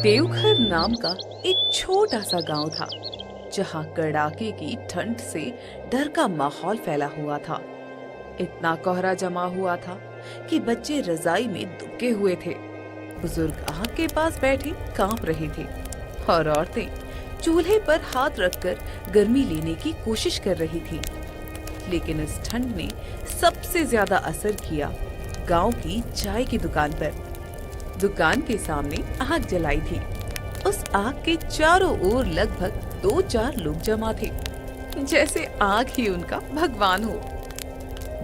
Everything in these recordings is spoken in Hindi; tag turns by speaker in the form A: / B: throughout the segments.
A: देवघर नाम का एक छोटा सा गांव था, जहां कड़ाके की ठंड से डर का माहौल फैला हुआ था। इतना कोहरा जमा हुआ था कि बच्चे रजाई में दुबके हुए थे, बुजुर्ग आग के पास बैठे कांप रहे थे और औरतें चूल्हे पर हाथ रखकर गर्मी लेने की कोशिश कर रही थी। लेकिन इस ठंड ने सबसे ज्यादा असर किया गांव की चाय की दुकान पर। दुकान के सामने आग जलाई थी। उस आग के चारों ओर लगभग 2-4 लोग जमा थे, जैसे आग ही उनका भगवान हो।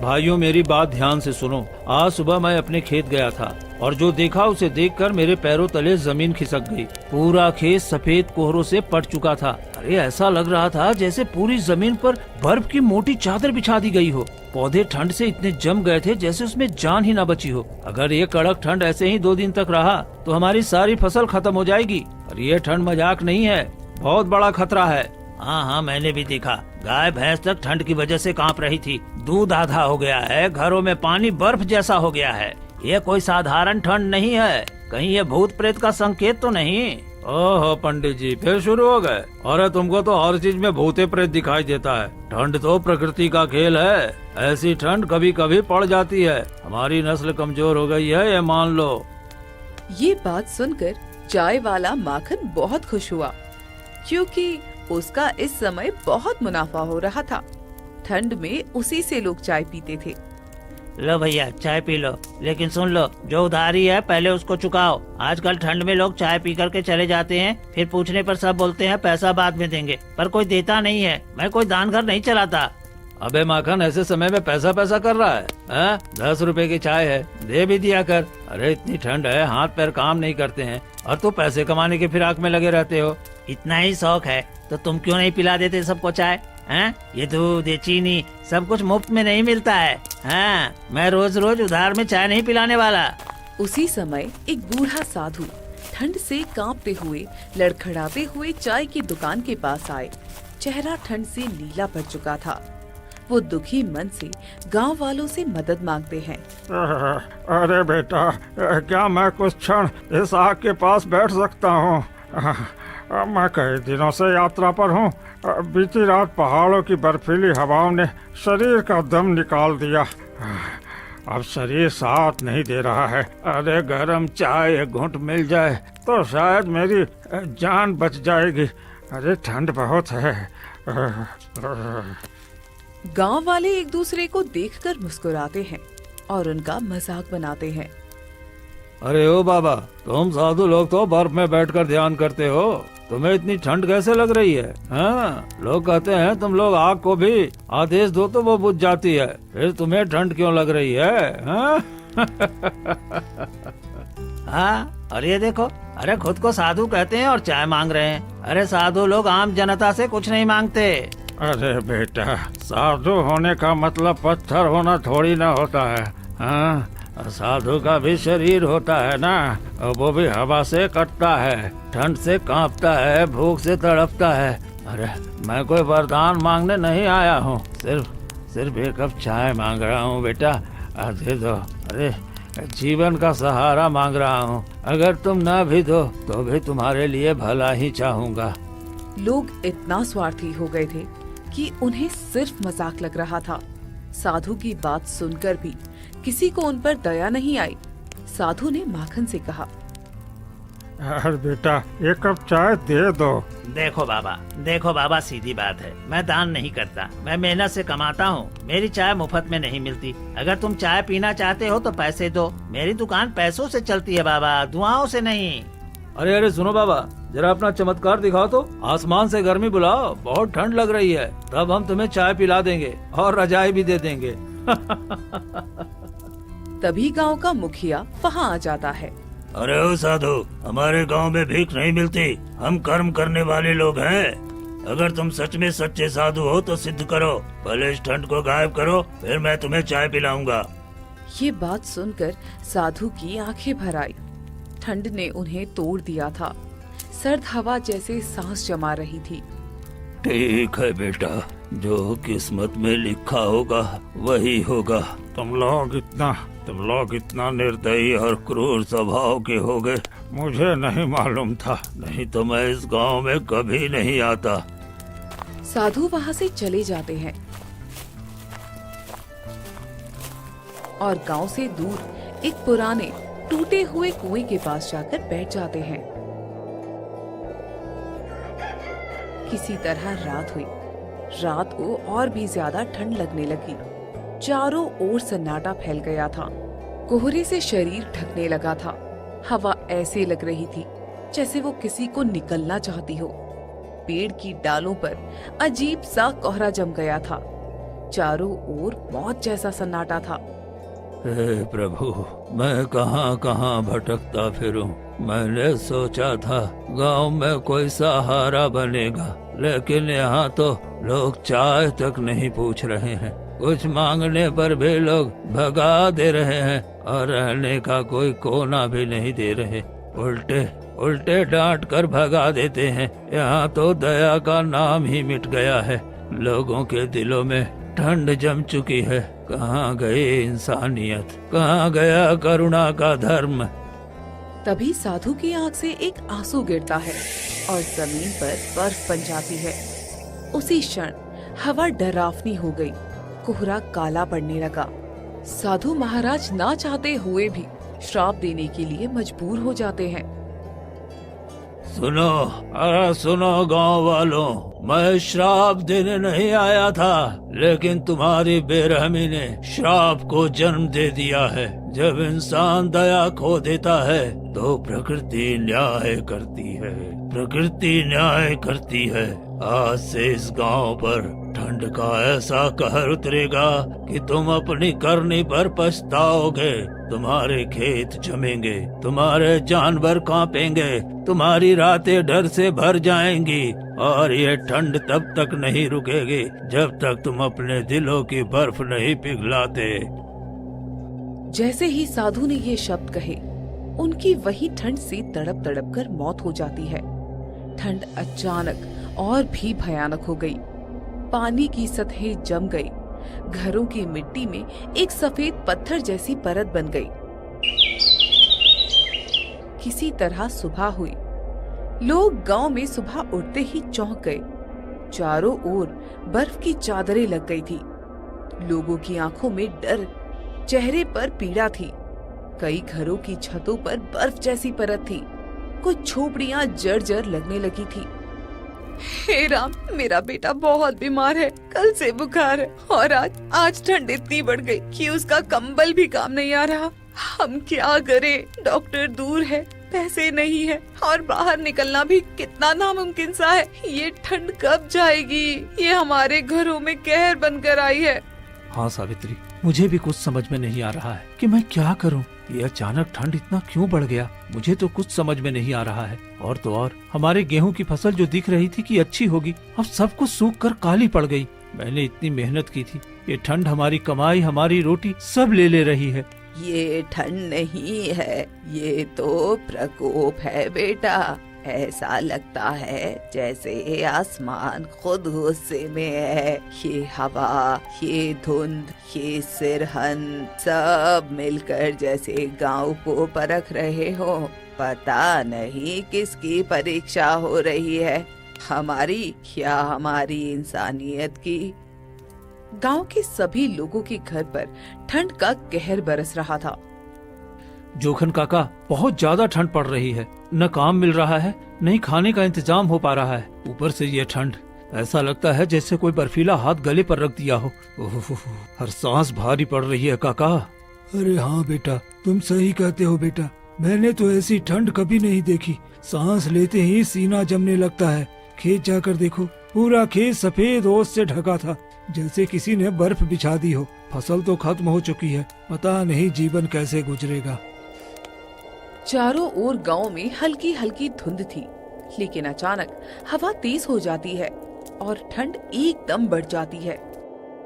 B: भाइयों, मेरी बात ध्यान से सुनो। आज सुबह मैं अपने खेत गया था और जो देखा उसे देखकर मेरे पैरों तले जमीन खिसक गई। पूरा खेत सफेद कोहरों से पट चुका था। अरे ऐसा लग रहा था जैसे पूरी जमीन पर बर्फ की मोटी चादर बिछा दी गई हो। पौधे ठंड से इतने जम गए थे जैसे उसमें जान ही ना बची हो। अगर ये कड़क ठंड ऐसे ही 2 दिन तक रहा तो हमारी सारी फसल खत्म हो जाएगी। और ये ठंड मजाक नहीं है, बहुत बड़ा खतरा है। हाँ, मैंने भी देखा। गाय भैंस तक ठंड की वजह से कांप रही थी। दूध आधा हो गया है, घरों में पानी बर्फ जैसा हो गया है। ये कोई साधारण ठंड नहीं है। कहीं ये भूत प्रेत का संकेत तो नहीं? ओहो पंडित जी, फिर शुरू हो गए। अरे तुमको तो हर चीज में भूते प्रेत दिखाई देता है। ठंड तो प्रकृति का खेल है। ऐसी ठंड कभी कभी पड़ जाती है। हमारी नस्ल कमजोर हो गई है, ये मान लो।
A: ये बात सुनकर चाय वाला माखन बहुत खुश हुआ, क्योंकि उसका इस समय बहुत मुनाफा हो रहा था। ठंड में उसी से लोग चाय पीते थे।
C: लो भैया, चाय पी लो, लेकिन सुन लो, जो उधारी है पहले उसको चुकाओ। आजकल ठंड में लोग चाय पी करके चले जाते हैं, फिर पूछने पर सब बोलते हैं पैसा बाद में देंगे, पर कोई देता नहीं है। मैं कोई दान घर नहीं चलाता।
B: अबे माखन, ऐसे समय में पैसा पैसा कर रहा है? 10 रुपए की चाय है, दे भी दिया कर। अरे इतनी ठंड है, हाथ पैर काम नहीं करते हैं और तू पैसे कमाने की फिराक में लगे रहते हो।
C: इतना ही शौक है तो तुम क्यों नहीं पिला देते सबको चाय? हैं? ये दूध, ये चीनी सब कुछ मुफ्त में नहीं मिलता है। हाँ, मैं रोज रोज उधार में चाय नहीं पिलाने वाला।
A: उसी समय एक बूढ़ा साधु ठंड से कांपते हुए, लड़खड़ाते हुए चाय की दुकान के पास आए। चेहरा ठंड से नीला पड़ चुका था। वो दुखी मन से गांव वालों से मदद मांगते हैं।
D: अरे बेटा, क्या मैं कुछ क्षण इस आग के पास बैठ सकता हूँ? मैं कई दिनों से यात्रा पर हूँ। बीती रात पहाड़ों की बर्फीली हवाओं ने शरीर का दम निकाल दिया। अब शरीर साथ नहीं दे रहा है। अरे गर्म चाय एक घूंट मिल जाए तो शायद मेरी जान बच जाएगी। अरे ठंड बहुत है।
A: गांव वाले एक दूसरे को देखकर मुस्कुराते हैं और उनका मजाक बनाते हैं।
B: अरे ओ बाबा, तुम साधु लोग तो बर्फ में बैठकर ध्यान करते हो, तुम्हें इतनी ठंड कैसे लग रही है? हाँ? लोग कहते हैं तुम लोग आग को भी आदेश दो तो वो बुझ जाती है, फिर तुम्हें ठंड क्यों लग रही है? हाँ?
C: हाँ, और ये देखो, अरे खुद को साधु कहते हैं और चाय मांग रहे हैं। अरे साधु लोग आम जनता से कुछ नहीं मांगते।
D: अरे बेटा, साधु होने का मतलब पत्थर होना थोड़ी ना होता है। हाँ, साधु का भी शरीर होता है ना, और वो भी हवा से कटता है, ठंड से कांपता है, भूख से तड़पता है। अरे मैं कोई वरदान मांगने नहीं आया हूँ, सिर्फ एक कप चाय मांग रहा हूँ बेटा, दे दो। अरे जीवन का सहारा मांग रहा हूँ, अगर तुम ना भी दो तो भी तुम्हारे लिए भला ही चाहूँगा।
A: लोग इतना स्वार्थी हो गए थे कि उन्हें सिर्फ मजाक लग रहा था। साधु की बात सुनकर भी किसी को उन पर दया नहीं आई। साधु ने माखन से कहा,
D: अरे बेटा, एक कप चाय दे दो।
C: देखो बाबा, सीधी बात है, मैं दान नहीं करता, मैं मेहनत से कमाता हूँ। मेरी चाय मुफ्त में नहीं मिलती। अगर तुम चाय पीना चाहते हो तो पैसे दो। मेरी दुकान पैसों से चलती है बाबा, दुआओं से नहीं।
B: अरे सुनो बाबा, जरा अपना चमत्कार दिखाओ तो। आसमान से गर्मी बुलाओ, बहुत ठंड लग रही है, तब हम तुम्हें चाय पिला देंगे और रजाई भी दे देंगे।
A: तभी गांव का मुखिया वहां आ जाता है।
C: अरे ओ साधु, हमारे गांव में भीख नहीं मिलती, हम कर्म करने वाले लोग हैं। अगर तुम सच में सच्चे साधु हो तो सिद्ध करो, पहले इस ठंड को गायब करो, फिर मैं तुम्हें चाय पिलाऊंगा।
A: ये बात सुनकर साधु की आंखें भर आई। ठंड ने उन्हें तोड़ दिया था। सर्द हवा जैसे सांस जमा रही थी।
C: ठीक है बेटा, जो किस्मत में लिखा होगा वही होगा।
D: तुम लोग इतना तुम लोग इतना निर्दयी और क्रूर स्वभाव के हो गए, मुझे नहीं मालूम था, नहीं तो मैं इस गांव में कभी नहीं आता।
A: साधु वहाँ से चले जाते हैं और गांव से दूर एक पुराने टूटे हुए कुएं के पास जाकर बैठ जाते हैं। किसी तरह रात हुई। रात को और भी ज्यादा ठंड लगने लगी। चारों ओर सन्नाटा फैल गया था। कोहरे से शरीर ढकने लगा था। हवा ऐसे लग रही थी जैसे वो किसी को निकलना चाहती हो। पेड़ की डालों पर अजीब सा कोहरा जम गया था। चारों ओर मौत जैसा सन्नाटा था।
B: हे प्रभु, मैं कहाँ कहाँ भटकता फिरूं। मैंने सोचा था गांव में कोई सहारा बनेगा, लेकिन यहाँ तो लोग चाय तक नहीं पूछ रहे हैं। कुछ मांगने पर भी लोग भगा दे रहे हैं और रहने का कोई कोना भी नहीं दे रहे। उल्टे उल्टे डांट कर भगा देते हैं। यहाँ तो दया का नाम ही मिट गया है। लोगों के दिलों में ठंड जम चुकी है। कहाँ गई इंसानियत, कहाँ गया करुणा का धर्म।
A: तभी साधु की आंख से एक आंसू गिरता है और जमीन पर बर्फ बन जाती है। उसी क्षण हवा डरावनी हो गई। कोहरा काला पड़ने लगा। साधु महाराज ना चाहते हुए भी श्राप देने के लिए मजबूर हो जाते हैं।
B: सुनो, अरे सुनो गांव वालों, मैं श्राप देने नहीं आया था, लेकिन तुम्हारी बेरहमी ने श्राप को जन्म दे दिया है। जब इंसान दया खो देता है तो प्रकृति न्याय करती है। प्रकृति न्याय करती है। आज से इस गांव पर ठंड का ऐसा कहर उतरेगा कि तुम अपनी करनी पर पछताओगे। तुम्हारे खेत जमेंगे, तुम्हारे जानवर कांपेंगे, तुम्हारी रातें डर से भर जाएंगी और ये ठंड तब तक नहीं रुकेगी जब तक तुम अपने दिलों की बर्फ नहीं पिघलाते।
A: जैसे ही साधु ने ये शब्द कहे, उनकी वही ठंड से तड़प तड़प कर मौत हो जाती है। ठंड अचानक और भी भयानक हो गई। पानी की सतहें जम गई। घरों की मिट्टी में एक सफेद पत्थर जैसी परत बन गई। किसी तरह सुबह हुई। लोग गांव में सुबह उठते ही चौंक गए। चारों ओर बर्फ की चादरें लग गई थी। लोगों की आंखों में डर, चेहरे पर पीड़ा थी। कई घरों की छतों पर बर्फ जैसी परत थी। कुछ झोपड़ियां जर्जर लगने लगी थी। हे राम, मेरा बेटा बहुत बीमार है। कल से बुखार है और आज ठंड इतनी बढ़ गई कि उसका कंबल भी काम नहीं आ रहा। हम क्या करें? डॉक्टर दूर है, पैसे नहीं है और बाहर निकलना भी कितना नामुमकिन सा है। ये ठंड कब जाएगी? ये हमारे घरों में कहर बनकर आई है।
B: हाँ सावित्री, मुझे भी कुछ समझ में नहीं आ रहा है कि मैं क्या करूं। ये अचानक ठंड इतना क्यों बढ़ गया, मुझे तो कुछ समझ में नहीं आ रहा है। और तो और हमारे गेहूं की फसल जो दिख रही थी कि अच्छी होगी, अब सब कुछ सूख कर काली पड़ गई। मैंने इतनी मेहनत की थी। ये ठंड हमारी कमाई, हमारी रोटी सब ले रही है।
A: ये ठंड नहीं है, ये तो प्रकोप है बेटा। ऐसा लगता है जैसे आसमान खुद गुस्से में है। ये हवा, ये धुंध, ये सिरहन सब मिलकर जैसे गांव को परख रहे हो। पता नहीं किसकी परीक्षा हो रही है, हमारी या हमारी इंसानियत की। गांव के सभी लोगों के घर पर ठंड का कहर बरस रहा था।
B: जोखन काका, बहुत ज्यादा ठंड पड़ रही है। न काम मिल रहा है, नहीं खाने का इंतजाम हो पा रहा है। ऊपर से ये ठंड, ऐसा लगता है जैसे कोई बर्फीला हाथ गले पर रख दिया हो। हर सांस भारी पड़ रही है काका।
E: अरे हाँ बेटा, तुम सही कहते हो बेटा। मैंने तो ऐसी ठंड कभी नहीं देखी। सांस लेते ही सीना जमने लगता है। खेत जाकर देखो, पूरा खेत सफेद ओस से ढका था, जैसे किसी ने बर्फ बिछा दी हो। फसल तो खत्म हो चुकी है, पता नहीं जीवन कैसे गुजरेगा।
A: चारों ओर गांव में हल्की हल्की धुंध थी, लेकिन अचानक हवा तेज हो जाती है और ठंड एकदम बढ़ जाती है।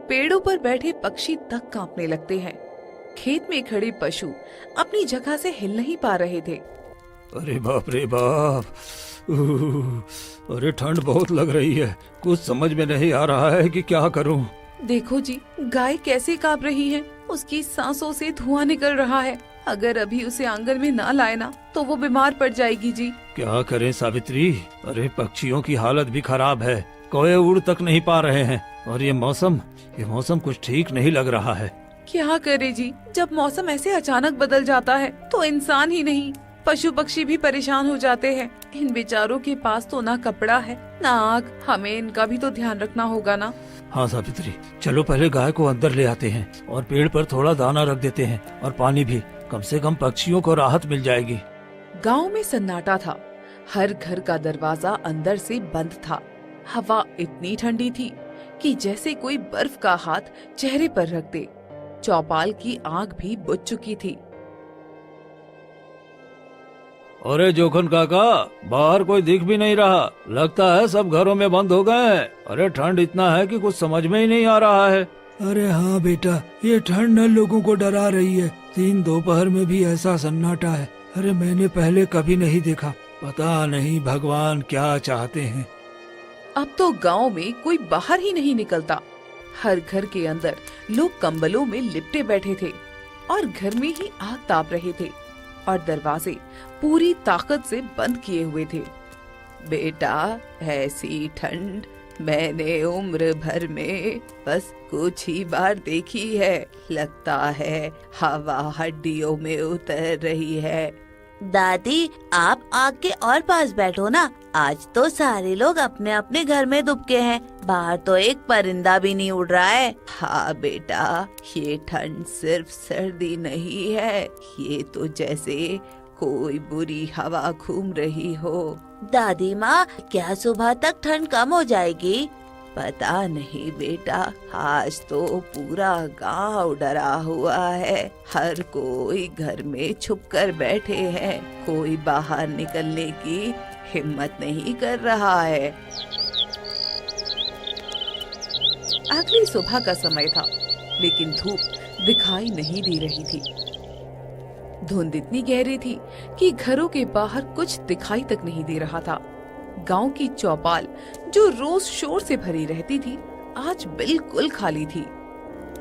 A: पेड़ों पर बैठे पक्षी तक कांपने लगते हैं। खेत में खड़े पशु अपनी जगह से हिल नहीं पा रहे थे।
B: अरे बाप रे बाप, अरे ठंड बहुत लग रही है। कुछ समझ में नहीं आ रहा है कि क्या करूं।
A: देखो जी, गाय कैसे कांप रही है। उसकी सांसों से धुआं निकल रहा है। अगर अभी उसे आंगन में ना लाए ना तो वो बीमार पड़ जाएगी जी।
B: क्या करें सावित्री, अरे पक्षियों की हालत भी खराब है, कोए उड़ तक नहीं पा रहे हैं और ये मौसम कुछ ठीक नहीं लग रहा है।
A: क्या करे जी, जब मौसम ऐसे अचानक बदल जाता है तो इंसान ही नहीं पशु पक्षी भी परेशान हो जाते हैं। इन बेचारों के पास तो ना कपड़ा है ना आग, हमें इनका भी तो ध्यान रखना होगा ना।
B: हाँ सावित्री, चलो पहले गाय को अंदर ले आते हैं और पेड़ पर थोड़ा दाना रख देते हैं और पानी भी, कम से कम पक्षियों को राहत मिल जाएगी।
A: गांव में सन्नाटा था, हर घर का दरवाजा अंदर से बंद था। हवा इतनी ठंडी थी कि जैसे कोई बर्फ का हाथ चेहरे पर रख दे। चौपाल की आंख भी बुझ चुकी थी।
B: अरे जोखन काका, बाहर कोई दिख भी नहीं रहा, लगता है सब घरों में बंद हो गए हैं। अरे ठंड इतना है कि कुछ समझ में ही नहीं आ रहा है।
E: अरे हाँ बेटा, ये ठंड न लोगों को डरा रही है। 3 दोपहर में भी ऐसा सन्नाटा है, अरे मैंने पहले कभी नहीं देखा। पता नहीं भगवान क्या चाहते हैं।
A: अब तो गांव में कोई बाहर ही नहीं निकलता। हर घर के अंदर लोग कंबलों में लिपटे बैठे थे और घर में ही आग ताप रहे थे और दरवाजे पूरी ताकत से बंद किए हुए थे। बेटा, ऐसी ठंड मैंने उम्र भर में बस कुछ ही बार देखी है। लगता है हवा हड्डियों में उतर रही है।
F: दादी, आप आग के और पास बैठो ना। आज तो सारे लोग अपने अपने घर में दुबके हैं, बाहर तो एक परिंदा भी नहीं उड़ रहा है।
A: हाँ बेटा, ये ठंड सिर्फ सर्दी नहीं है, ये तो जैसे कोई बुरी हवा घूम रही हो।
F: दादी माँ, क्या सुबह तक ठंड कम हो जाएगी?
A: पता नहीं बेटा, आज तो पूरा गांव डरा हुआ है। हर कोई घर में छुपकर बैठे हैं, कोई बाहर निकलने की हिम्मत नहीं कर रहा है। अगली सुबह का समय था, लेकिन धूप दिखाई नहीं दे रही थी। धुंध इतनी गहरी थी कि घरों के बाहर कुछ दिखाई तक नहीं दे रहा था। गांव की चौपाल जो रोज शोर से भरी रहती थी, आज बिल्कुल खाली थी।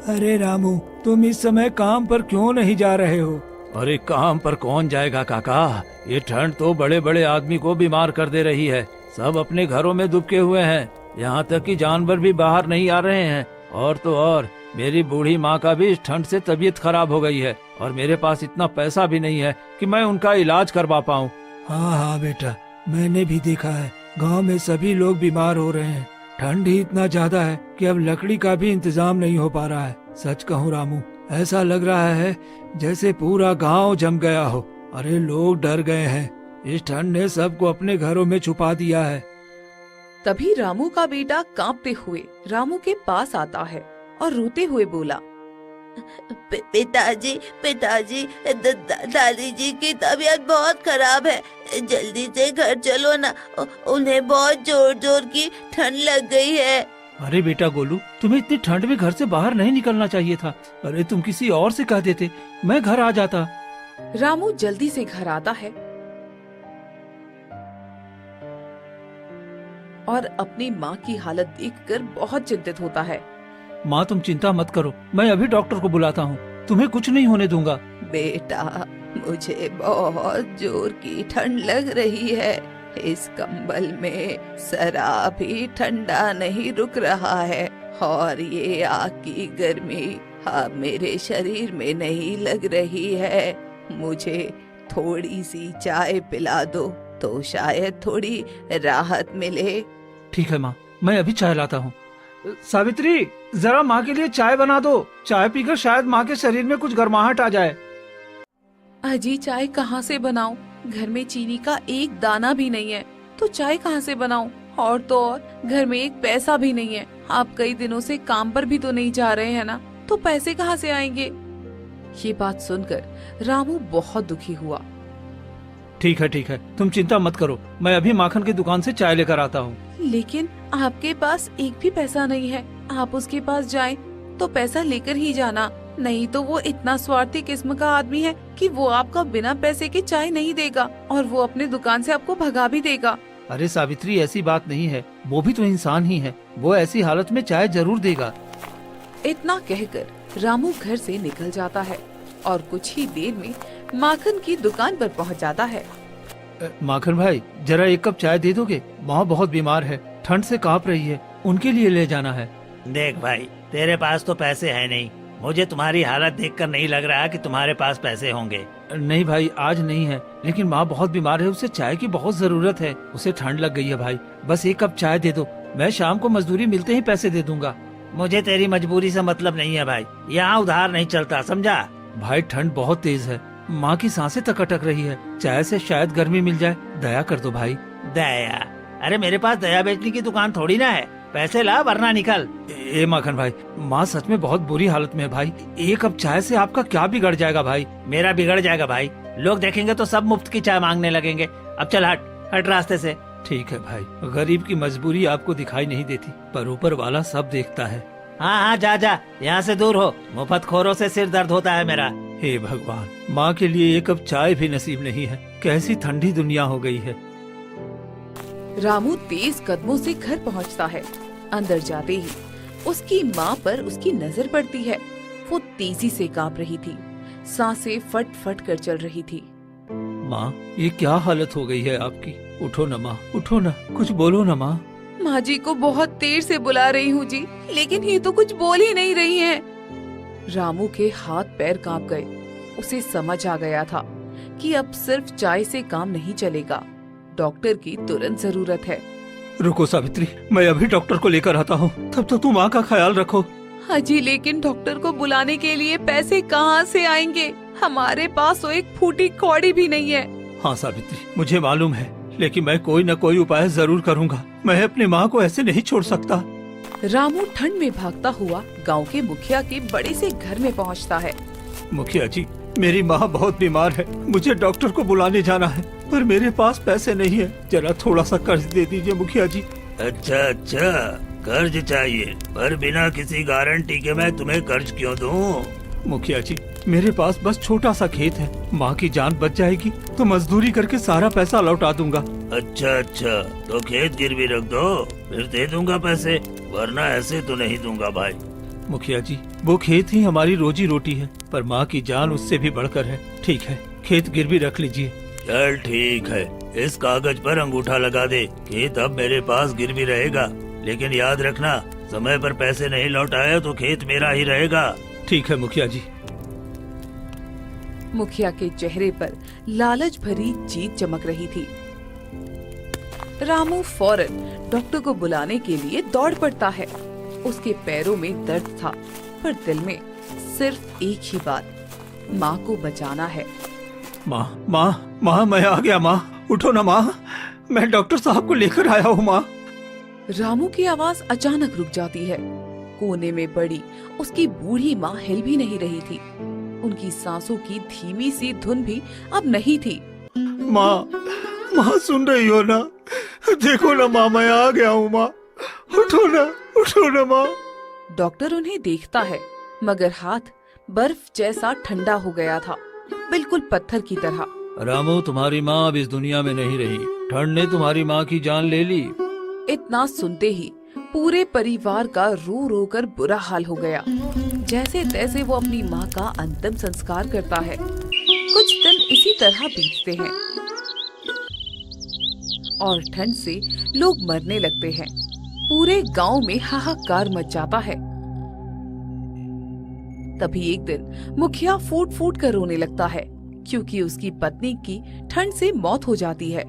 E: अरे रामू, तुम इस समय काम पर क्यों नहीं जा रहे हो?
B: अरे काम पर कौन जाएगा काका, ये ठंड तो बड़े बड़े आदमी को बीमार कर दे रही है। सब अपने घरों में दुबके हुए हैं, यहाँ तक कि जानवर भी बाहर नहीं आ रहे हैं। और तो और मेरी बूढ़ी माँ का भी इस ठंड से तबीयत खराब हो गई है और मेरे पास इतना पैसा भी नहीं है कि मैं उनका इलाज करवा पाऊँ।
E: हाँ हाँ बेटा, मैंने भी देखा है, गांव में सभी लोग बीमार हो रहे हैं। ठंड ही इतना ज्यादा है कि अब लकड़ी का भी इंतजाम नहीं हो पा रहा है। सच कहूँ रामू, ऐसा लग रहा है जैसे पूरा गांव जम गया हो। अरे लोग डर गए हैं, इस ठंड ने सबको अपने घरों में छुपा दिया है।
A: तभी रामू का बेटा कांपते हुए रामू के पास आता है और रोते हुए बोला,
F: पिताजी, दादी जी की तबीयत बहुत खराब है, जल्दी से घर चलो ना, उन्हें बहुत जोर जोर की ठंड लग गई है।
B: अरे बेटा गोलू, तुम्हें इतनी ठंड में घर से बाहर नहीं निकलना चाहिए था। अरे तुम किसी और से कह देते, मैं घर आ जाता।
A: रामू जल्दी से घर आता है और अपनी माँ की हालत देखकर बहुत चिंतित होता है।
B: माँ तुम चिंता मत करो, मैं अभी डॉक्टर को बुलाता हूँ, तुम्हें कुछ नहीं होने दूंगा।
A: बेटा, मुझे बहुत जोर की ठंड लग रही है। इस कंबल में जरा भी ठंडा नहीं रुक रहा है और ये आग की गर्मी अब मेरे शरीर में नहीं लग रही है। मुझे थोड़ी सी चाय पिला दो तो शायद थोड़ी राहत मिले।
B: ठीक है माँ, मैं अभी चाय लाता हूँ। सावित्री, जरा माँ के लिए चाय बना दो, चाय पीकर शायद माँ के शरीर में कुछ गर्माहट आ जाए।
A: अजी, चाय कहाँ से बनाऊं? घर में चीनी का एक दाना भी नहीं है, तो चाय कहाँ से बनाऊं? और तो और घर में एक पैसा भी नहीं है। आप कई दिनों से काम पर भी तो नहीं जा रहे हैं ना, तो पैसे कहाँ से आएंगे? ये बात सुनकर रामू बहुत दुखी हुआ।
B: ठीक है, तुम चिंता मत करो, मैं अभी माखन की दुकान से चाय लेकर आता हूँ।
A: लेकिन आपके पास एक भी पैसा नहीं है। आप उसके पास जाएं तो पैसा लेकर ही जाना, नहीं तो वो इतना स्वार्थी किस्म का आदमी है कि वो आपका बिना पैसे के चाय नहीं देगा और वो अपने दुकान से आपको भगा भी देगा।
B: अरे सावित्री, ऐसी बात नहीं है, वो भी तो इंसान ही है, वो ऐसी हालत में चाय जरूर देगा।
A: इतना कहकर रामू घर से निकल जाता है और कुछ ही देर में माखन की दुकान पर पहुंच जाता है।
B: माखन भाई, जरा एक कप चाय दे दोगे? माँ बहुत बीमार है, ठंड से कांप रही है, उनके लिए ले जाना है।
C: देख भाई, तेरे पास तो पैसे है नहीं। मुझे तुम्हारी हालत देखकर नहीं लग रहा कि तुम्हारे पास पैसे होंगे।
B: नहीं भाई, आज नहीं है, लेकिन माँ बहुत बीमार है, उसे चाय की बहुत जरूरत है। उसे ठंड लग गई है भाई, बस एक कप चाय दे दो, मैं शाम को मजदूरी मिलते ही पैसे दे दूंगा।
C: मुझे तेरी मजबूरी से मतलब नहीं है भाई, यहाँ उधार नहीं चलता, समझा?
B: भाई ठंड बहुत तेज है, माँ की सांसें तक अटक रही है, चाय से शायद गर्मी मिल जाए, दया कर दो भाई।
C: दया? अरे मेरे पास दया बेचने की दुकान थोड़ी ना है, पैसे ला वरना निकल।
B: ए माखन भाई, माँ सच में बहुत बुरी हालत में है भाई, एक कप चाय से आपका क्या बिगड़ जाएगा भाई?
C: मेरा बिगड़ जाएगा भाई, लोग देखेंगे तो सब मुफ्त की चाय मांगने लगेंगे। अब चल हट, हट रास्ते से।
B: ठीक है भाई, गरीब की मजबूरी आपको दिखाई नहीं देती, पर ऊपर वाला सब देखता है।
C: हाँ हाँ, जा जा, यहाँ से दूर हो, मुफ्त खोरों से सिर दर्द होता है मेरा।
B: हे भगवान, माँ के लिए एक कप चाय भी नसीब नहीं है, कैसी ठंडी दुनिया हो गई है।
A: रामू तेज कदमों से घर पहुंचता है। अंदर जाते ही उसकी माँ पर उसकी नजर पड़ती है। वो तेजी से कांप रही थी, सांसें फट फट कर चल रही थी।
B: माँ, ये क्या हालत हो गई है आपकी? उठो न माँ, उठो न, कुछ बोलो न माँ।
A: माँ जी को बहुत देर से बुला रही हूँ जी, लेकिन ये तो कुछ बोल ही नहीं रही हैं। रामू के हाथ पैर कांप गए। उसे समझ आ गया था कि अब सिर्फ चाय से काम नहीं चलेगा, डॉक्टर की तुरंत जरूरत है।
B: रुको सावित्री, मैं अभी डॉक्टर को लेकर आता हूँ, तब तक तुम माँ का ख्याल रखो।
A: हाँ जी, लेकिन डॉक्टर को बुलाने के लिए पैसे कहाँ से आएंगे? हमारे पास तो एक फूटी कौड़ी भी नहीं है।
B: हाँ सावित्री, मुझे मालूम है, लेकिन मैं कोई न कोई उपाय जरूर करूँगा। मैं अपनी माँ को ऐसे नहीं छोड़ सकता।
A: रामू ठंड में भागता हुआ गांव के मुखिया के बड़े से घर में पहुंचता है।
B: मुखिया जी, मेरी माँ बहुत बीमार है, मुझे डॉक्टर को बुलाने जाना है, पर मेरे पास पैसे नहीं है, जरा थोड़ा सा कर्ज दे दीजिए मुखिया जी।
C: अच्छा अच्छा, कर्ज चाहिए, पर बिना किसी गारंटी के मैं तुम्हें कर्ज क्यों दूं?
B: मुखिया जी, मेरे पास बस छोटा सा खेत है, माँ की जान बच जाएगी तो मजदूरी करके सारा पैसा लौटा दूंगा।
C: अच्छा अच्छा, तो खेत गिरवी रख दो, फिर दे दूंगा पैसे, वरना ऐसे तो नहीं दूंगा भाई।
B: मुखिया जी, वो खेत ही हमारी रोजी रोटी है, पर माँ की जान उससे भी बढ़कर है। ठीक है, खेत गिरवी रख लीजिए।
C: चल ठीक है, इस कागज पर अंगूठा लगा दे, खेत अब मेरे पास गिरवी रहेगा, लेकिन याद रखना, समय पर पैसे नहीं लौटाए तो खेत मेरा ही रहेगा।
B: ठीक है मुखिया जी।
A: मुखिया के चेहरे पर लालच भरी जीत चमक रही थी। रामू फौरन डॉक्टर को बुलाने के लिए दौड़ पड़ता है। उसके पैरों में दर्द था, पर दिल में सिर्फ एक ही बात, माँ को बचाना है।
B: माँ माँ माँ, मैं आ गया माँ, उठो ना माँ, मैं डॉक्टर साहब को लेकर आया हूँ माँ।
A: रामू की आवाज अचानक रुक जाती है। कोने में पड़ी उसकी बूढ़ी माँ हिल भी नहीं रही थी। उनकी सांसों की धीमी सी धुन भी अब नहीं थी।
B: माँ, माँ सुन रही हो ना? देखो ना माँ, मैं आ गया हूँ माँ, उठो ना माँ।
A: डॉक्टर उन्हें देखता है, मगर हाथ बर्फ जैसा ठंडा हो गया था, बिल्कुल पत्थर की तरह।
B: रामू, तुम्हारी माँ अब इस दुनिया में नहीं रही, ठंड ने तुम्हारी माँ की जान ले ली।
A: इतना सुनते ही पूरे परिवार का रो रो कर बुरा हाल हो गया। जैसे तैसे वो अपनी माँ का अंतिम संस्कार करता है। कुछ दिन इसी तरह बीतते हैं और ठंड से लोग मरने लगते हैं। पूरे गांव में हाहाकार मच जाता है। तभी एक दिन मुखिया फूट फूट कर रोने लगता है, क्योंकि उसकी पत्नी की ठंड से मौत हो जाती है।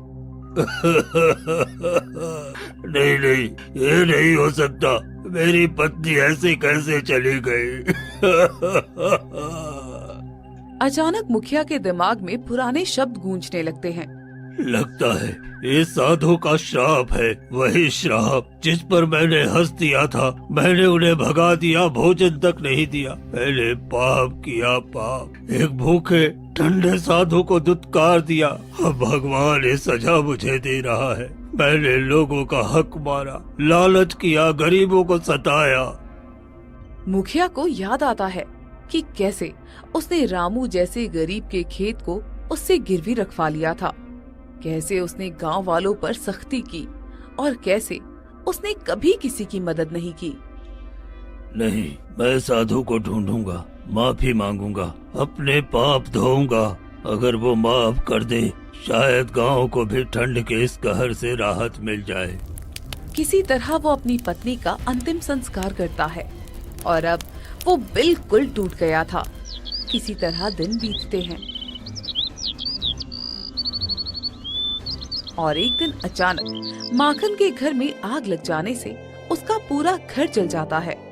C: नहीं नहीं, ये नहीं हो सकता, मेरी पत्नी ऐसे कैसे चली गई?
A: अचानक मुखिया के दिमाग में पुराने शब्द गूंजने लगते हैं।
C: लगता है ये साधु का श्राप है, वही श्राप जिस पर मैंने हंस दिया था। मैंने उन्हें भगा दिया, भोजन तक नहीं दिया। मैंने पाप किया, पाप। एक भूखे ठंडे साधु को दुत्कार दिया। अब भगवान ये सजा मुझे दे रहा है। मैंने लोगों का हक मारा, लालच किया, गरीबों को सताया।
A: मुखिया को याद आता है कि कैसे उसने रामू जैसे गरीब के खेत को उससे गिरवी रखवा लिया था, कैसे उसने गांव वालों पर सख्ती की और कैसे उसने कभी किसी की मदद नहीं की।
B: नहीं, मैं साधु को ढूंढूंगा, माफी मांगूंगा, अपने पाप धोऊंगा। अगर वो माफ कर दे, शायद गांव को भी ठंड के इस कहर से राहत मिल जाए।
A: किसी तरह वो अपनी पत्नी का अंतिम संस्कार करता है और अब वो बिल्कुल टूट गया था। किसी तरह दिन बीतते हैं और एक दिन अचानक माखन के घर में आग लग जाने से उसका पूरा घर जल जाता है।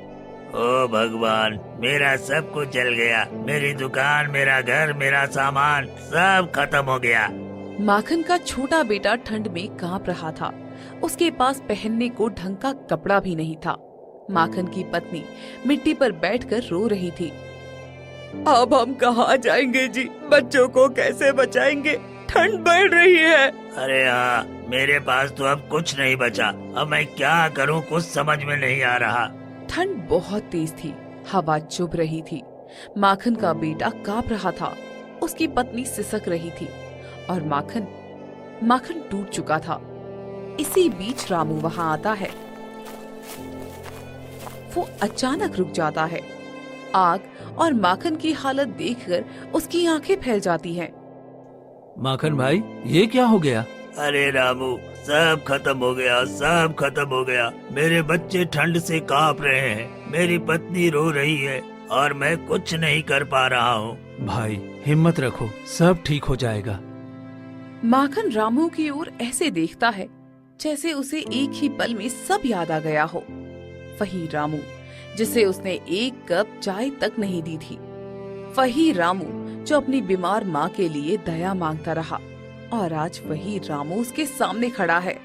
C: ओ भगवान, मेरा सब कुछ जल गया। मेरी दुकान, मेरा घर, मेरा सामान सब खत्म हो गया।
A: माखन का छोटा बेटा ठंड में कांप रहा था। उसके पास पहनने को ढंग का कपड़ा भी नहीं था। माखन की पत्नी मिट्टी पर बैठकर रो रही थी। अब हम कहाँ जाएंगे जी? बच्चों को कैसे बचाएंगे? ठंड बढ़ रही है।
C: अरे हाँ, मेरे पास तो अब कुछ नहीं बचा। अब मैं क्या करूँ, कुछ समझ में नहीं आ रहा।
A: ठंड बहुत तेज थी, हवा चुभ रही थी। माखन का बेटा कांप रहा था, उसकी पत्नी सिसक रही थी और माखन टूट चुका था। इसी बीच रामू वहां आता है। वो अचानक रुक जाता है। आग और माखन की हालत देखकर उसकी आंखें फैल जाती हैं।
B: माखन भाई, ये क्या हो गया?
C: अरे रामू, सब खत्म हो गया, सब खत्म हो गया। मेरे बच्चे ठंड से कांप रहे हैं, मेरी पत्नी रो रही है और मैं कुछ नहीं कर पा रहा हूँ।
B: भाई हिम्मत रखो, सब ठीक हो जाएगा।
A: माखन रामू की ओर ऐसे देखता है जैसे उसे एक ही पल में सब याद आ गया हो। वही रामू जिसे उसने एक कप चाय तक नहीं दी थी, वही रामू जो अपनी बीमार माँ के लिए दया मांगता रहा, और आज वही रामू उसके सामने खड़ा है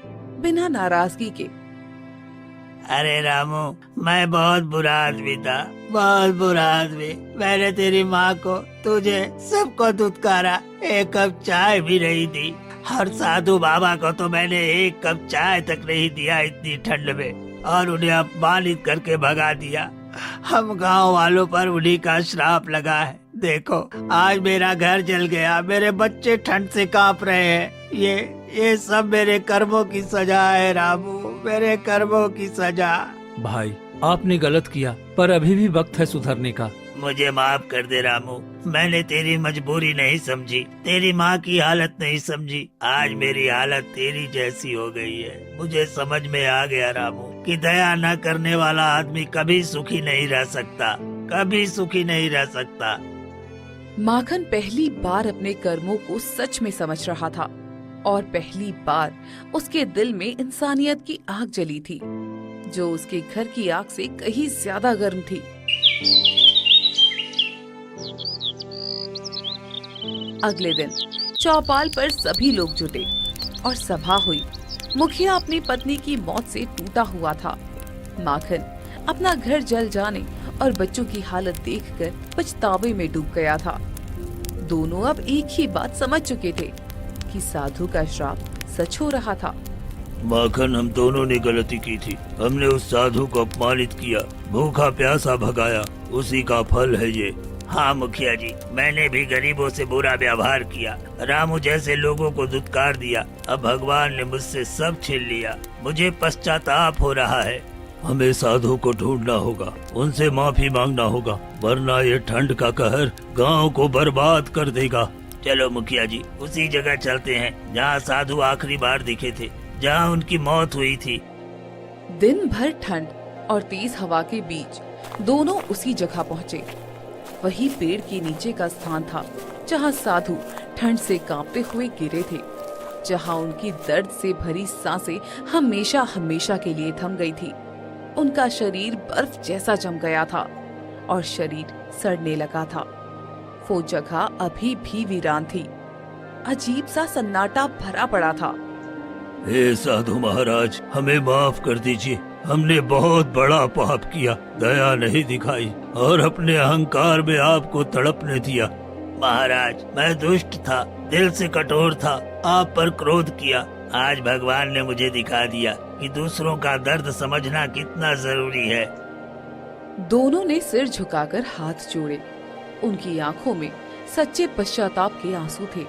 A: बिना नाराजगी के।
C: अरे रामू, मैं बहुत बुरा आदमी था, बहुत बुरा आदमी। मैंने तेरी माँ को, तुझे, सबको दुत्कारा, एक कप चाय भी नहीं दी। हर साधु बाबा को तो मैंने एक कप चाय तक नहीं दिया इतनी ठंड में, और उन्हें अपमानित करके भगा दिया। हम गांव वालों पर उन्हीं का श्राप लगा है। देखो, आज मेरा घर जल गया, मेरे बच्चे ठंड से कांप रहे हैं। ये सब मेरे कर्मों की सजा है रामू, मेरे कर्मों की सजा।
B: भाई आपने गलत किया, पर अभी भी वक्त है सुधरने का।
C: मुझे माफ कर दे रामू, मैंने तेरी मजबूरी नहीं समझी, तेरी माँ की हालत नहीं समझी। आज मेरी हालत तेरी जैसी हो गई है। मुझे समझ में आ गया रामू कि दया न करने वाला आदमी कभी सुखी नहीं रह सकता, कभी सुखी नहीं रह सकता।
A: माखन पहली बार अपने कर्मों को सच में समझ रहा था और पहली बार उसके दिल में इंसानियत की आग जली थी, जो उसके घर की आग से कहीं ज्यादा गर्म थी। अगले दिन चौपाल पर सभी लोग जुटे और सभा हुई। मुखिया अपनी पत्नी की मौत से टूटा हुआ था। माखन अपना घर जल जाने और बच्चों की हालत देखकर पछतावे में डूब गया था। दोनों अब एक ही बात समझ चुके थे कि साधु का श्राप सच हो रहा था।
B: माखन, हम दोनों ने गलती की थी। हमने उस साधु को अपमानित किया, भूखा प्यासा भगाया, उसी का फल है ये।
C: हाँ मुखिया जी, मैंने भी गरीबों से बुरा व्यवहार किया, रामू जैसे लोगों को धुतकार दिया। अब भगवान ने मुझसे सब छीन लिया, मुझे पश्चाताप हो रहा है।
B: हमें साधु को ढूंढना होगा, उनसे माफी मांगना होगा, वरना ये ठंड का कहर गांव को बर्बाद कर देगा।
C: चलो मुखिया जी, उसी जगह चलते हैं जहाँ साधु आखिरी बार दिखे थे, जहाँ उनकी मौत हुई थी।
A: दिन भर ठंड और तेज हवा के बीच दोनों उसी जगह पहुँचे। वही पेड़ के नीचे का स्थान था जहाँ साधु ठंड से कांपते हुए गिरे थे, जहाँ उनकी दर्द से भरी सांसें हमेशा हमेशा के लिए थम गई थी। उनका शरीर बर्फ जैसा जम गया था और शरीर सड़ने लगा था। वो जगह अभी भी वीरान थी। अजीब सा सन्नाटा भरा पड़ा था।
B: हे साधु महाराज, हमें माफ कर दीजिए। हमने बहुत बड़ा पाप किया, दया नहीं दिखाई और अपने अहंकार में आपको तड़पने दिया।
C: महाराज, मैं दुष्ट था, दिल से कठोर था, आप पर क्रोध किया। आज भगवान ने मुझे दिखा दिया कि दूसरों का दर्द समझना कितना जरूरी है।
A: दोनों ने सिर झुकाकर हाथ जोड़े। उनकी आंखों में सच्चे पश्चाताप के आंसू थे।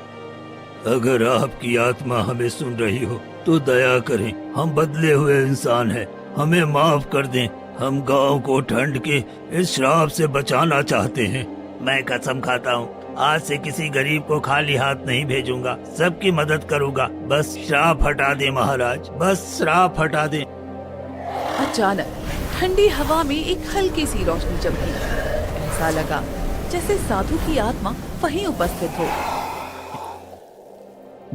B: अगर आपकी आत्मा हमें सुन रही हो तो दया करें, हम बदले हुए इंसान हैं, हमें माफ कर दें। हम गांव को ठंड के इस श्राप से बचाना चाहते हैं।
C: मैं कसम खाता हूँ आज से किसी गरीब को खाली हाथ नहीं भेजूंगा, सबकी मदद करूंगा। बस श्राप हटा दे महाराज, बस श्राप हटा दे।
A: अचानक ठंडी हवा में एक हल्की सी रोशनी चमकी। ऐसा लगा जैसे साधु की आत्मा वहीं उपस्थित हो।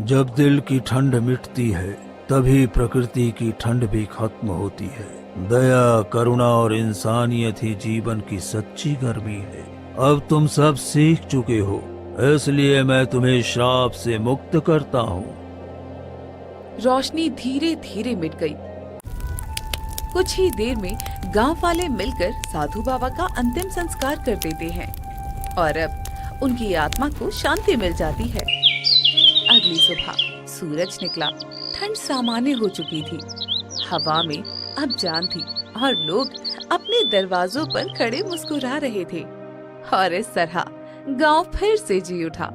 E: जब दिल की ठंड मिटती है तभी प्रकृति की ठंड भी खत्म होती है। दया, करुणा और इंसानियत ही जीवन की सच्ची गर्मी है। अब तुम सब सीख चुके हो, इसलिए मैं तुम्हें श्राप से मुक्त करता हूँ।
A: रोशनी धीरे धीरे मिट गई। कुछ ही देर में गांव वाले मिलकर साधु बाबा का अंतिम संस्कार कर देते हैं और अब उनकी आत्मा को शांति मिल जाती है। अगली सुबह सूरज निकला, ठंड सामान्य हो चुकी थी। हवा में अब जान थी और लोग अपने दरवाजों पर खड़े मुस्कुरा रहे थे। और इस तरह गांव फिर से जी उठा।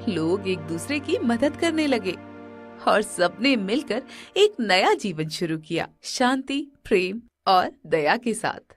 A: लोग एक दूसरे की मदद करने लगे और सबने मिलकर एक नया जीवन शुरू किया, शांति, प्रेम और दया के साथ।